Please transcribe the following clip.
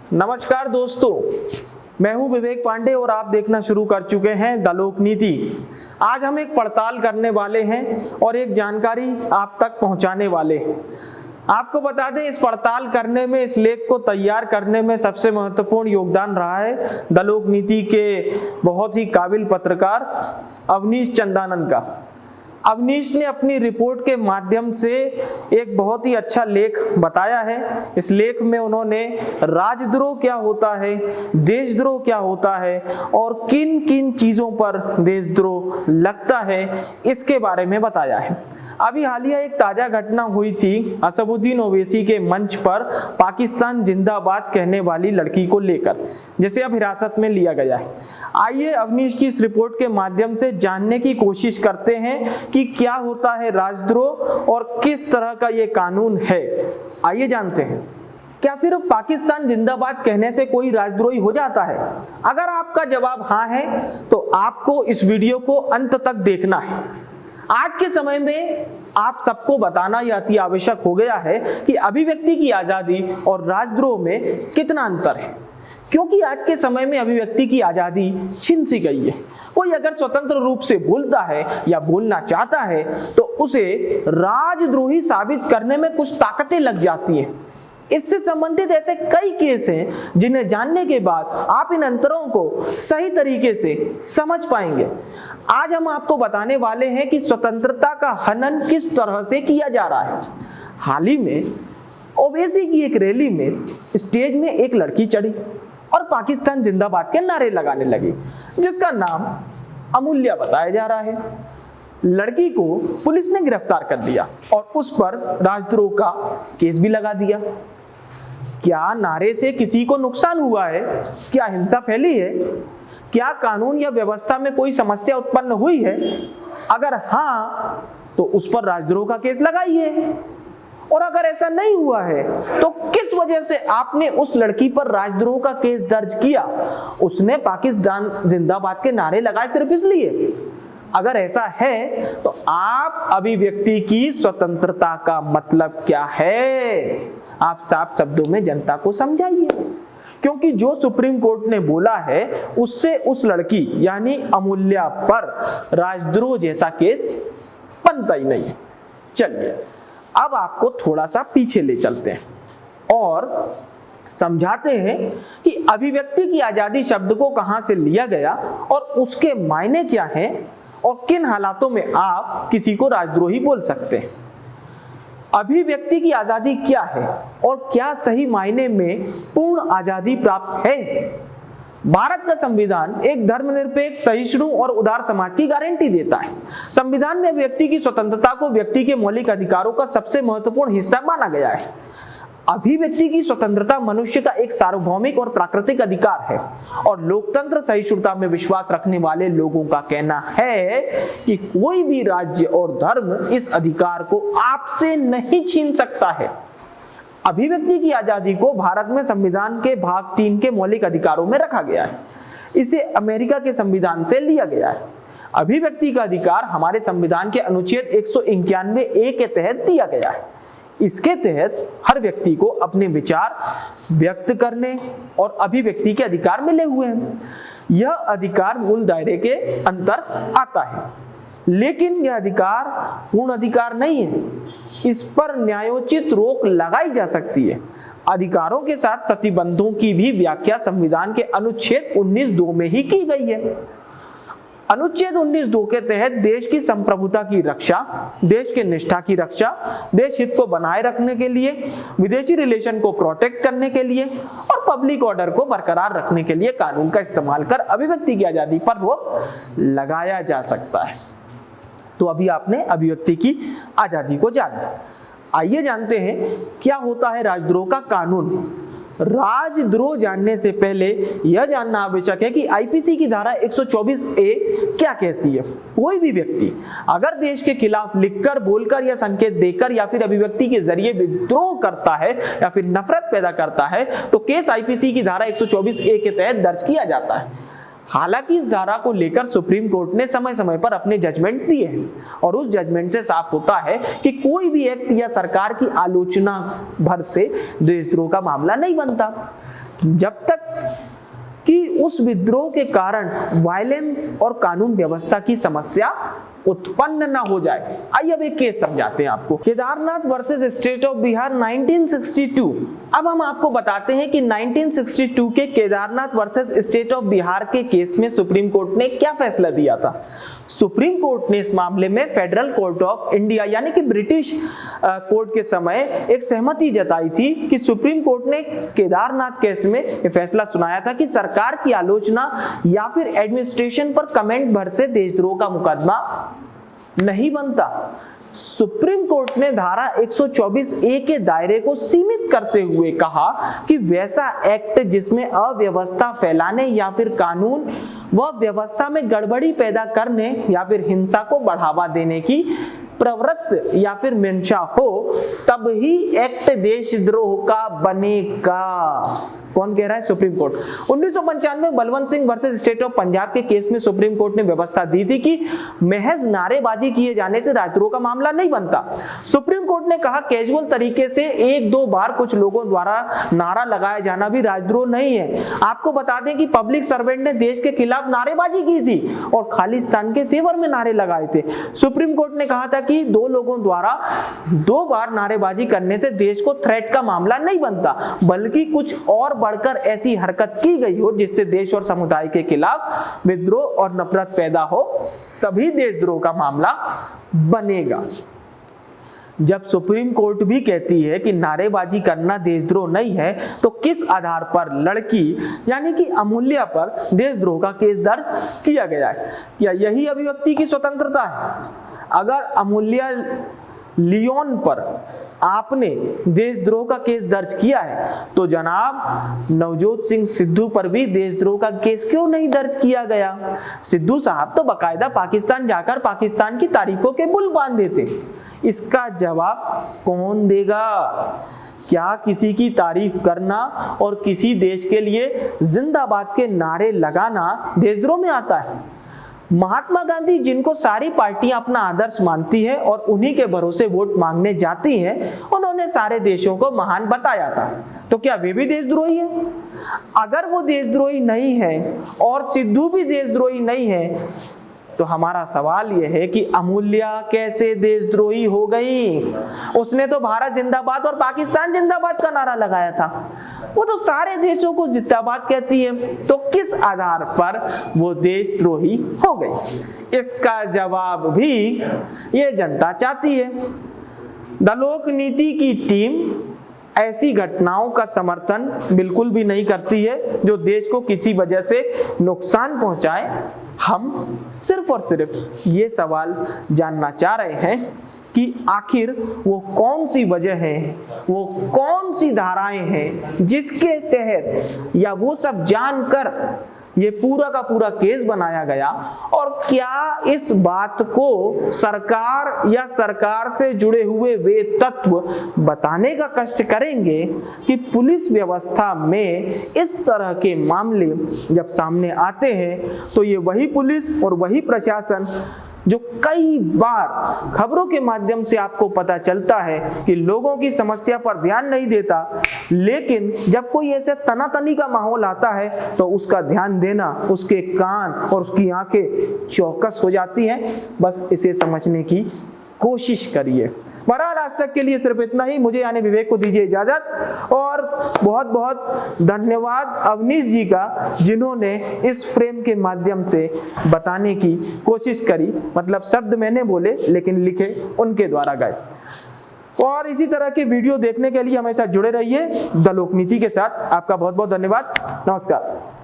नमस्कार दोस्तों, मैं हूं विवेक पांडे और आप देखना शुरू कर चुके हैं द लोक नीति। आज हम एक पड़ताल करने वाले हैं और एक जानकारी आप तक पहुंचाने वाले हैं। आपको बता दें, इस पड़ताल करने में, इस लेख को तैयार करने में सबसे महत्वपूर्ण योगदान रहा है द लोक नीति के बहुत ही काबिल पत्रकार अवनीश चंदानन का। अवनीश ने अपनी रिपोर्ट के माध्यम से एक बहुत ही अच्छा लेख बताया है। इस लेख में उन्होंने राजद्रोह क्या होता है, देशद्रोह क्या होता है और किन किन चीजों पर देशद्रोह लगता है, इसके बारे में बताया है। अभी हालिया एक ताजा घटना हुई थी असदुद्दीन ओवैसी के मंच पर पाकिस्तान जिंदाबाद कहने वाली लड़की को लेकर, जिसे अब हिरासत में लिया गया है। आइए अवनीश की इस रिपोर्ट के माध्यम से जानने की कोशिश करते हैं कि क्या होता है राजद्रोह और किस तरह का ये कानून है। आइए जानते हैं। क्या सिर्फ पाकिस्तान जिंदाबाद कहने से कोई राजद्रोही हो जाता है? अगर आपका जवाब हाँ है तो आपको इस वीडियो को अंत तक देखना है। आज के समय में आप सबको बताना यह अति आवश्यक हो गया है कि अभिव्यक्ति की आजादी और राजद्रोह में कितना अंतर है, क्योंकि आज के समय में अभिव्यक्ति की आजादी छीन सी गई है। कोई अगर स्वतंत्र रूप से बोलता है या बोलना चाहता है तो उसे राजद्रोही साबित करने में कुछ ताकतें लग जाती हैं। इससे संबंधित ऐसे कई केस हैं जिन्हें जानने के बाद आप इन अंतरों को सही तरीके से समझ पाएंगे। आज हम आपको बताने वाले हैं कि स्वतंत्रता का हनन किस तरह से किया जा रहा है। हाल ही में ओवैसी की एक रैली में स्टेज में एक लड़की चढ़ी और पाकिस्तान जिंदाबाद के नारे लगाने लगी, जिसका नाम अमूल्या बताया जा रहा है। लड़की को पुलिस ने गिरफ्तार कर लिया और उस पर राजद्रोह का केस भी लगा दिया। क्या नारे से किसी को नुकसान हुआ है? क्या हिंसा फैली है? क्या कानून या व्यवस्था में कोई समस्या उत्पन्न हुई है? अगर हाँ, तो उस पर राजद्रोह का केस लगाइए। और अगर ऐसा नहीं हुआ है तो किस वजह से आपने उस लड़की पर राजद्रोह का केस दर्ज किया? उसने पाकिस्तान जिंदाबाद के नारे लगाए सिर्फ इसलिए? अगर ऐसा है तो आप अभिव्यक्ति की स्वतंत्रता का मतलब क्या है, आप साफ शब्दों में जनता को समझाइए। क्योंकि जो सुप्रीम कोर्ट ने बोला है उससे उस लड़की यानी अमूल्या पर राजद्रोह जैसा केस बनता ही नहीं। चलिए अब आपको थोड़ा सा पीछे ले चलते हैं और समझाते हैं कि अभिव्यक्ति की आजादी शब्द को कहां से लिया गया और उसके मायने क्या हैं और किन हालातों में आप किसी को राजद्रोही बोल सकते हैं। अभिव्यक्ति की आजादी क्या है और क्या सही मायने में पूर्ण आजादी प्राप्त है? भारत का संविधान एक धर्मनिरपेक्ष, सहिष्णु और उदार समाज की गारंटी देता है। संविधान में व्यक्ति की स्वतंत्रता को व्यक्ति के मौलिक अधिकारों का सबसे महत्वपूर्ण हिस्सा माना गया है। अभिव्यक्ति की स्वतंत्रता मनुष्य का एक सार्वभौमिक और प्राकृतिक अधिकार है और लोकतंत्र सहिष्णुता में विश्वास रखने वाले लोगों का कहना है कि कोई भी राज्य और धर्म इस अधिकार को आपसे नहीं छीन सकता है। अभिव्यक्ति की आजादी को भारत में संविधान के भाग 3 के मौलिक अधिकारों में रखा गया है। इसे अमेरिका के संविधान से लिया गया है। अभिव्यक्ति का अधिकार हमारे संविधान के अनुच्छेद 191A के तहत दिया गया है। इसके तहत हर व्यक्ति को अपने विचार व्यक्त करने और अभिव्यक्ति के अधिकार मिले हुए हैं। यह अधिकार मूल दायरे के अंतर आता है, लेकिन यह अधिकार पूर्ण अधिकार नहीं है। इस पर न्यायोचित रोक लगाई जा सकती है। अधिकारों के साथ प्रतिबंधों की भी व्याख्या संविधान के अनुच्छेद 19(2) में ही की गई है। अनुच्छेद 19(2) के तहत देश की संप्रभुता की रक्षा, देश के निष्ठा की रक्षा, देश हित को बनाए रखने के लिए, विदेशी रिलेशन को प्रोटेक्ट करने के लिए और पब्लिक ऑर्डर को बरकरार रखने के लिए कानून का इस्तेमाल कर अभिव्यक्ति की आजादी पर रोक लगाया जा सकता है। तो अभी आपने अभिव्यक्ति की आजादी को जाना। आइए जानते हैं क्या होता है राजद्रोह का कानून। राजद्रोह जानने से पहले यह जानना आवश्यक है कि आईपीसी की धारा 124A क्या कहती है। कोई भी व्यक्ति अगर देश के खिलाफ लिखकर, बोलकर या संकेत देकर या फिर अभिव्यक्ति के जरिए विद्रोह करता है या फिर नफरत पैदा करता है तो केस आईपीसी की धारा 124A के तहत दर्ज किया जाता है। हालांकि इस धारा को लेकर सुप्रीम कोर्ट ने समय समय पर अपने जजमेंट दिए हैं और उस जजमेंट से साफ होता है कि कोई भी एक्ट या सरकार की आलोचना भर से देशद्रोह का मामला नहीं बनता जब तक कि उस विद्रोह के कारण वायलेंस और कानून व्यवस्था की समस्या उत्पन्न ना हो जाए। आइए अब एक केस समझाते हैं आपको। Kedarnath versus state of Bihar 1962। अब हम आपको बताते हैं कि 1962 के Kedarnath versus state of Bihar के केस में सुप्रीम कोर्ट ने क्या फैसला दिया था। सुप्रीम कोर्ट ने इस मामले में फेडरल कोर्ट ऑफ इंडिया यानी कि ब्रिटिश कोर्ट के समय एक सहमति जताई थी कि सुप्रीम कोर्ट ने केदारनाथ केस में यह फैसला सुनाया था कि सरकार की आलोचना या फिर एडमिनिस्ट्रेशन पर कमेंट भर से देशद्रोह का मुकदमा नहीं बनता। सुप्रीम कोर्ट ने धारा 124A के दायरे को सीमित करते हुए कहा कि वैसा एक्ट जिसमें अव्यवस्था फैलाने या फिर कानून व व्यवस्था में गड़बड़ी पैदा करने या फिर हिंसा को बढ़ावा देने की प्रवृत्ति या फिर मंशा हो तब ही एक्ट देशद्रोह का बनेगा। कौन कह रहा है? Supreme court. 1995 में Balwant Singh versus state of Punjab के केस में सुप्रीम कोर्ट ने व्यवस्था दी थी कि महज नारेबाजी किए जाने से राजद्रोह का मामला नहीं बनता। सुप्रीम कोर्ट ने कहा कैजुअल तरीके से एक दो बार कुछ लोगों द्वारा नारा लगाया जाना भी राजद्रोह नहीं है। आपको बता दें कि पब्लिक सर्वेंट ने देश के खिलाफ नारेबाजी की थी और खालिस्तान के फेवर में नारे लगाए थे। सुप्रीम कोर्ट ने कहा था कि दो लोगों द्वारा दो बार नारेबाजी करने से देश को थ्रेट का मामला नहीं बनता, बल्कि कुछ और बढ़कर ऐसी हरकत की गई हो जिससे देश और समुदाय के खिलाफ विद्रोह और नफरत पैदा हो तभी देशद्रोह का मामला बनेगा। जब सुप्रीम कोर्ट भी कहती है कि नारेबाजी करना देशद्रोह नहीं है तो किस आधार पर लड़की यानी कि अमूल्या पर देशद्रोह का केस दर्ज किया गया है? क्या यही अभिव्यक्ति की स्वतंत्रता है? अगर अमूल्या लियोन पर आपने देशद्रोह का केस दर्ज किया है तो जनाब नवजोत सिंह सिद्धू पर भी देशद्रोह का केस क्यों नहीं दर्ज किया गया? सिद्धू साहब तो बाकायदा पाकिस्तान जाकर पाकिस्तान की तारीखों के बुल बांध देते। इसका जवाब कौन देगा? क्या किसी की तारीफ करना और किसी देश के लिए जिंदाबाद के नारे लगाना देशद्रोह में आता है? महात्मा गांधी जिनको सारी पार्टियां अपना आदर्श मानती है और उन्हीं के भरोसे वोट मांगने जाती हैं, उन्होंने सारे देशों को महान बताया था। तो क्या वे भी देशद्रोही है? अगर वो देशद्रोही नहीं है और सिद्धू भी देशद्रोही नहीं है तो हमारा सवाल यह है कि अमूल्या कैसे देशद्रोही हो गई? उसने तो भारत जिंदाबाद और पाकिस्तान जिंदाबाद का नारा लगाया था। वो तो सारे देशों को जिंदाबाद कहती है, तो किस आधार पर वो देशद्रोही हो गई? इसका जवाब भी ये जनता चाहती है। द लोक नीति की टीम ऐसी घटनाओं का समर्थन बिल्कुल भी नहीं करती है जो देश को किसी वजह से नुकसान पहुंचाए। हम सिर्फ और सिर्फ ये सवाल जानना चाह रहे हैं कि आखिर वो कौन सी वजह है, वो कौन सी धाराएं हैं जिसके तहत या वो सब जानकर ये पूरा का पूरा केस बनाया गया, और क्या इस बात को सरकार या सरकार से जुड़े हुए वे तत्व बताने का कष्ट करेंगे कि पुलिस व्यवस्था में इस तरह के मामले जब सामने आते हैं तो ये वही पुलिस और वही प्रशासन जो कई बार खबरों के माध्यम से आपको पता चलता है कि लोगों की समस्या पर ध्यान नहीं देता, लेकिन जब कोई ऐसे तनातनी का माहौल आता है तो उसका ध्यान देना, उसके कान और उसकी आंखें चौकस हो जाती हैं। बस इसे समझने की कोशिश करिए। बहरहाल आज तक के लिए सिर्फ इतना ही। मुझे यानी विवेक को दीजिए इजाजत, और बहुत बहुत धन्यवाद अवनीश जी का जिन्होंने इस फ्रेम के माध्यम से बताने की कोशिश करी। मतलब शब्द मैंने बोले लेकिन लिखे उनके द्वारा गए। और इसी तरह के वीडियो देखने के लिए हमेशा जुड़े रहिए द लोकनीति के साथ। आपका बहुत बहुत धन्यवाद। नमस्कार।